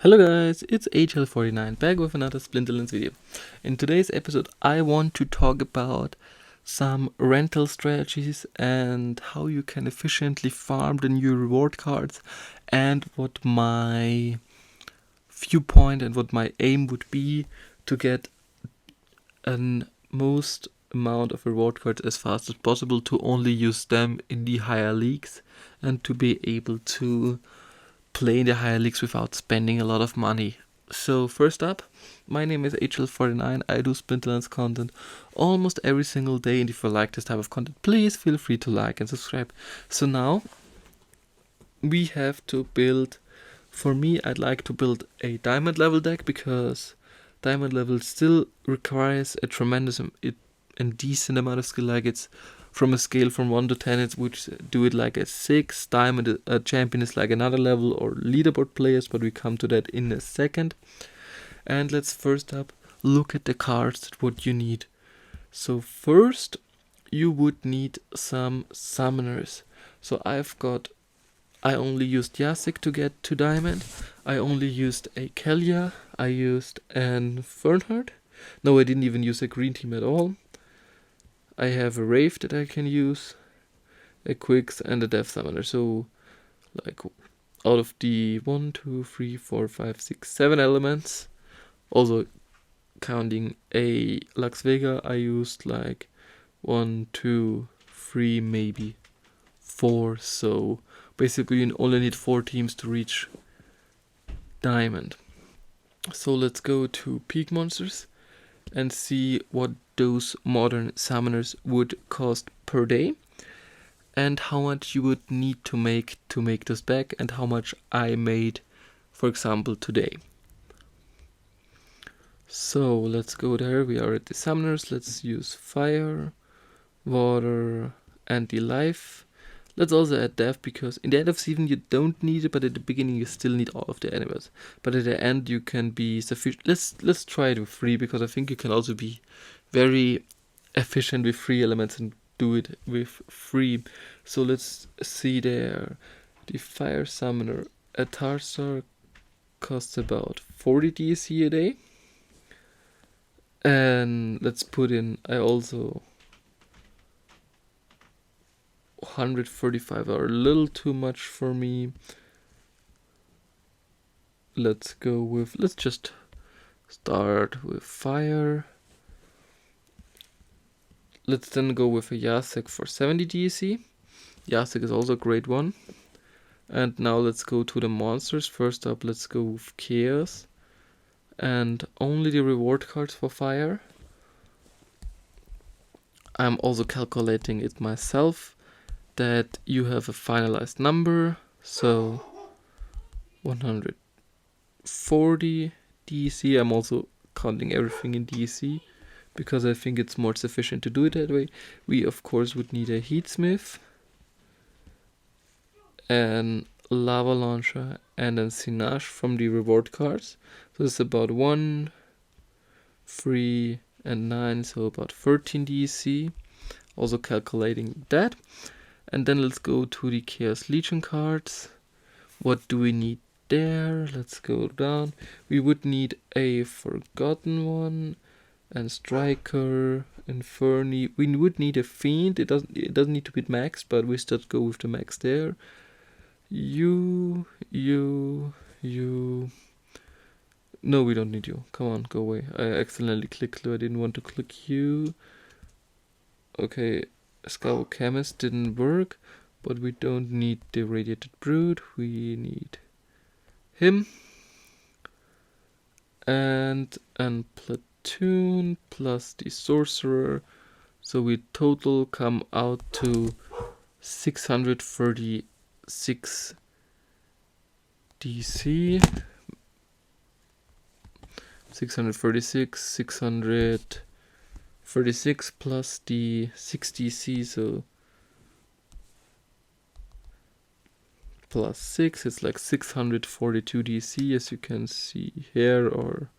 Hello guys, it's Ign Hl04 back with another Splinterlands video. In today's episode I want to talk about some rental strategies and how you can efficiently farm the new reward cards, and what my viewpoint and what my aim would be to get an most amount of reward cards as fast as possible, to only use them in the higher leagues and to be able to play in the higher leagues without spending a lot of money. So first up, my name is Ign Hl04. I do Splinterlands content almost every single day, and if you like this type of content, please feel free to like and subscribe. So now we have to build, for me I'd like to build a diamond level deck, because diamond level still requires a tremendous and decent amount of skill. Like, it's from a scale from 1 to 10, it would do it like a 6. Diamond champion is like another level, or leaderboard players, but we come to that in a second. And let's first up look at the cards, what you need. So first you would need some summoners. So I only used Yasik to get to diamond. I only used a Kelia. I used an Fernheart. No, I didn't even use a green team at all. I have a Wraith that I can use, a Quicks, and a Death Summoner. So, like, out of the 1, 2, 3, 4, 5, 6, 7 elements, also counting a Lux Vega, I used like 1, 2, 3, maybe 4. So basically you only need 4 teams to reach diamond. So let's go to peak monsters and see what those modern summoners would cost per day, and how much you would need to make this back, and how much I made, for example, today. So let's go there. We are at the summoners. Let's use fire, water, and the life. Let's also add death, because in the end of season you don't need it, but at the beginning you still need all of the animals. But at the end you can be sufficient. Let's try it with 3, because I think you can also be very efficient with 3 elements and do it with 3. So let's see there. The fire summoner at Tarsar costs about 40 DSC a day. And let's put in, I also 135 are a little too much for me. Let's just start with fire. Let's then go with a Yasek for 70 DSC. Yasek is also a great one. And now let's go to the monsters. First up, let's go with Chaos. And only the reward cards for fire. I'm also calculating it myself, that you have a finalized number. So 140 DC. I'm also counting everything in DC, because I think it's more sufficient to do it that way. We of course would need a Heatsmith, an Lava Launcher, and a Sinage from the reward cards. So it's about 1, 3, and 9, so about 13 DC. Also calculating that. And then let's go to the Chaos Legion cards. What do we need there? Let's go down. We would need a Forgotten one, and Striker, Inferni. We would need a Fiend. It doesn't need to be maxed, but we still go with the max there. You. No, we don't need you. Come on, go away. I accidentally clicked you. I didn't want to click you. Okay, Scout Chemist didn't work, but we don't need the Radiated Brood. We need him. And Platoon plus the Sorcerer. So we total come out to 636 DC. 636 plus the 6 DC, so plus 6, it's like 642 DC, as you can see here, or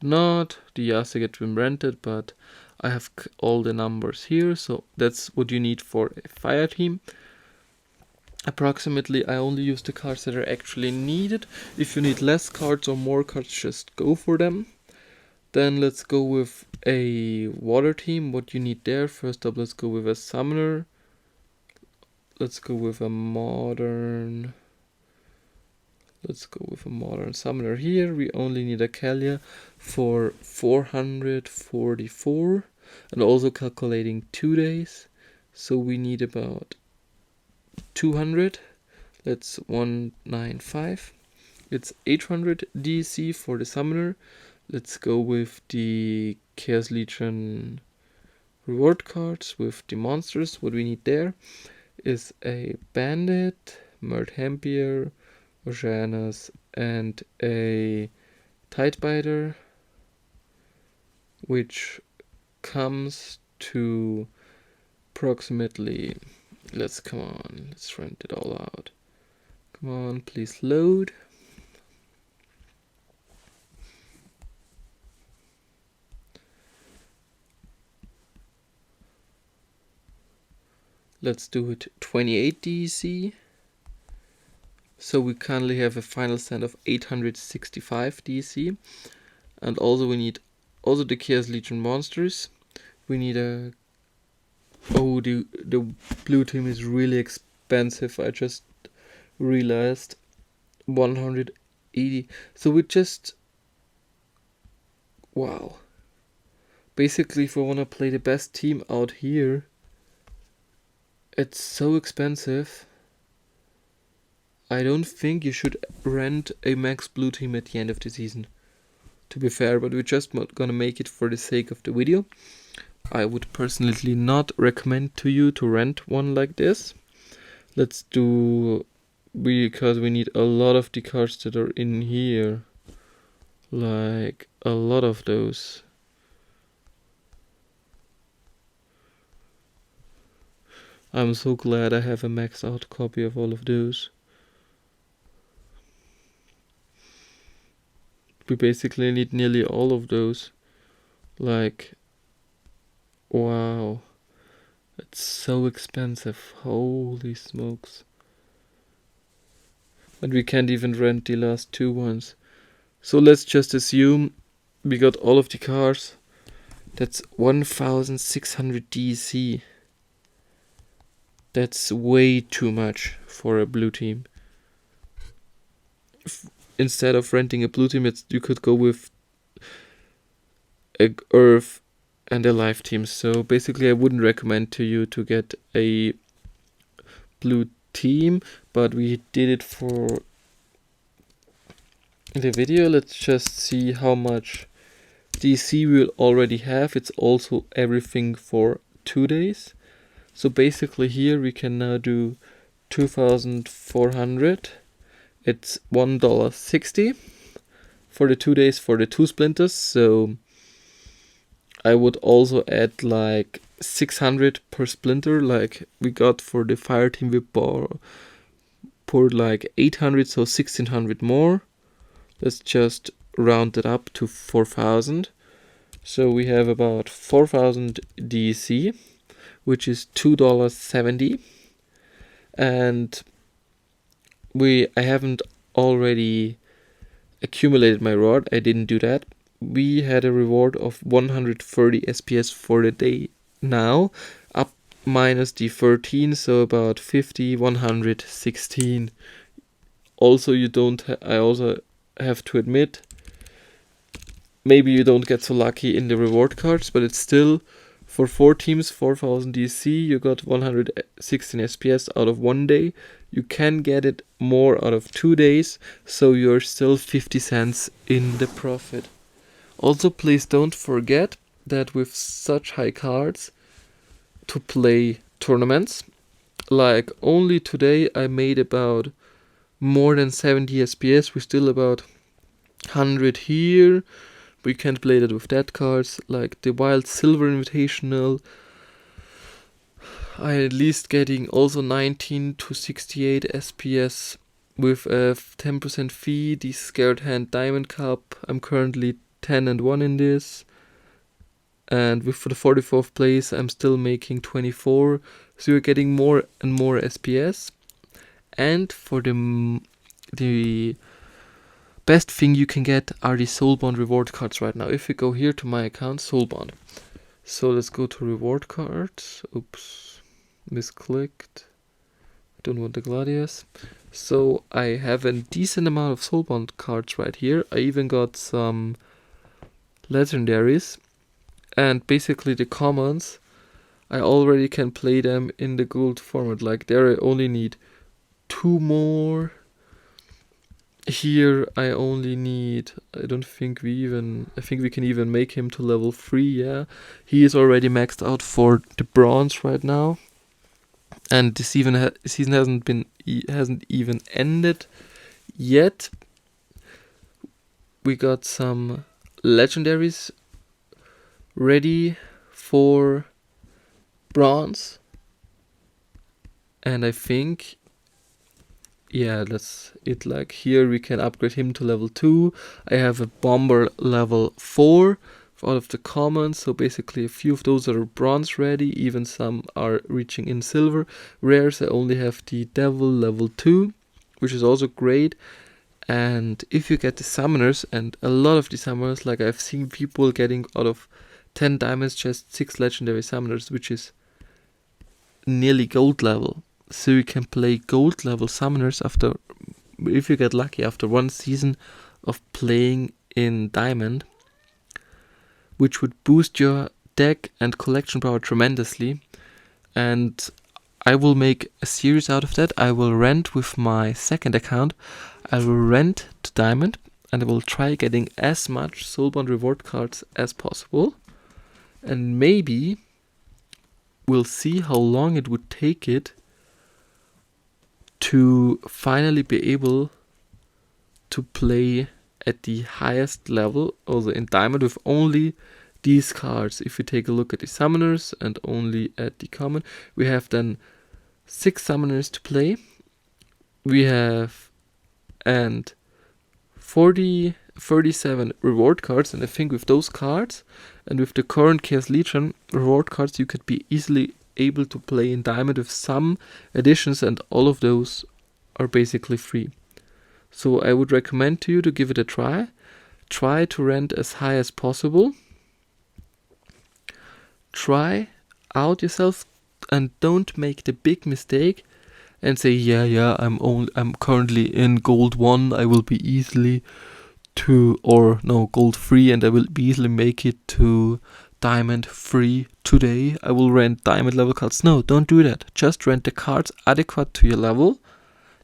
not. The Yasek had been rented, but I have all the numbers here, so that's what you need for a fire team. Approximately, I only use the cards that are actually needed. If you need less cards or more cards, just go for them. Then let's go with a water team. What you need there, first up, let's go with a summoner. Let's go with a modern summoner here. We only need a Kalia for 444, and also calculating 2 days, so we need about 200. That's 195. It's 800 DC for the summoner. Let's go with the Chaos Legion reward cards with the monsters. What we need there is a bandit, Mert Hampier, Oceanus, and a Tidebiter, which comes to approximately, let's rent it all out. Come on, please load. Let's do it 28 DC. So we currently have a final stand of 865 DC. And also we need the Chaos Legion monsters. We need a... Oh, the blue team is really expensive. I just realized 180. So we just... Wow. Basically, if we want to play the best team out here, it's so expensive. I don't think you should rent a max blue team at the end of the season, to be fair, but we're just gonna make it for the sake of the video. I would personally not recommend to you to rent one like this. Let's do, because we need a lot of the cards that are in here, like a lot of those. I'm so glad I have a maxed out copy of all of those. We basically need nearly all of those. Like, wow. It's so expensive. Holy smokes. And we can't even rent the last two ones. So let's just assume we got all of the cars. That's 1600 DC. That's way too much for a blue team. Instead of renting a blue team, you could go with a Earth and a life team. So basically I wouldn't recommend to you to get a blue team, but we did it for the video. Let's just see how much DC we'll already have. It's also everything for 2 days. So basically here we can now do 2,400. It's $1.60 for the 2 days for the 2 splinters. So I would also add like 600 per splinter, like we got for the fire team. We poured like 800, so 1,600 more. Let's just round it up to 4,000. So we have about 4,000 DC, which is $2.70. And I haven't already accumulated my reward. I didn't do that. We had a reward of 130 SPS for the day now, up minus the 13, so about 50, 116. Also, I also have to admit, maybe you don't get so lucky in the reward cards, but it's still, for 4 teams, 4,000 DC, you got 116 SPS out of 1 day. You can get it more out of 2 days, so you're still 50 cents in the profit. Also, please don't forget that with such high cards to play tournaments. Like only today I made about more than 70 SPS. We're still about 100 here. We can't play that with that cards. Like the Wild Silver Invitational, I at least getting also 19 to 68 SPS with a 10% fee. The Scared Hand Diamond Cup, I'm currently 10-1 in this. And with for the 44th place, I'm still making 24. So you're getting more and more SPS. And for the best thing you can get are the Soulbound reward cards right now. If we go here to my account, Soulbound. So let's go to reward cards. Oops, misclicked. I don't want the Gladius. So I have a decent amount of Soulbound cards right here. I even got some legendaries. And basically the commons, I already can play them in the gold format. Like there I only need 2 more. Here I only need, I think we can even make him to level 3, yeah. He is already maxed out for the bronze right now. And the season hasn't even ended yet. We got some legendaries ready for bronze. And I think, yeah, that's it. Like here we can upgrade him to level 2. I have a bomber level 4 out of the commons, so basically a few of those are bronze ready, even some are reaching in silver. Rares, I only have the devil level 2, which is also great. And if you get the summoners, and a lot of the summoners, like I've seen people getting out of 10 diamonds just 6 legendary summoners, which is nearly gold level. So you can play gold level summoners after, if you get lucky, after 1 season of playing in diamond, which would boost your deck and collection power tremendously. And I will make a series out of that. I will rent with my second account. I will rent to diamond, and I will try getting as much Soulbound reward cards as possible. And maybe we'll see how long it would take it to finally be able to play at the highest level, also in diamond, with only these cards. If we take a look at the summoners and only at the common, we have then 6 summoners to play. We have and 37 reward cards, and I think with those cards and with the current Chaos Legion reward cards, you could be easily able to play in diamond with some additions, and all of those are basically free. So I would recommend to you to give it a try. Try to rent as high as possible. Try out yourself, and don't make the big mistake and say, I'm currently in gold 1, I will be easily gold 3, and I will be easily make it to diamond 3 today. I will rent diamond level cards. No, don't do that. Just rent the cards adequate to your level.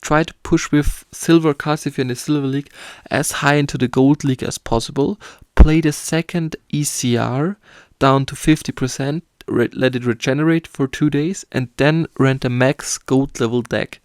Try to push with silver cards if you're in the silver league as high into the gold league as possible. Play the second ECR down to 50%, let it regenerate for 2 days, and then rent a max gold level deck.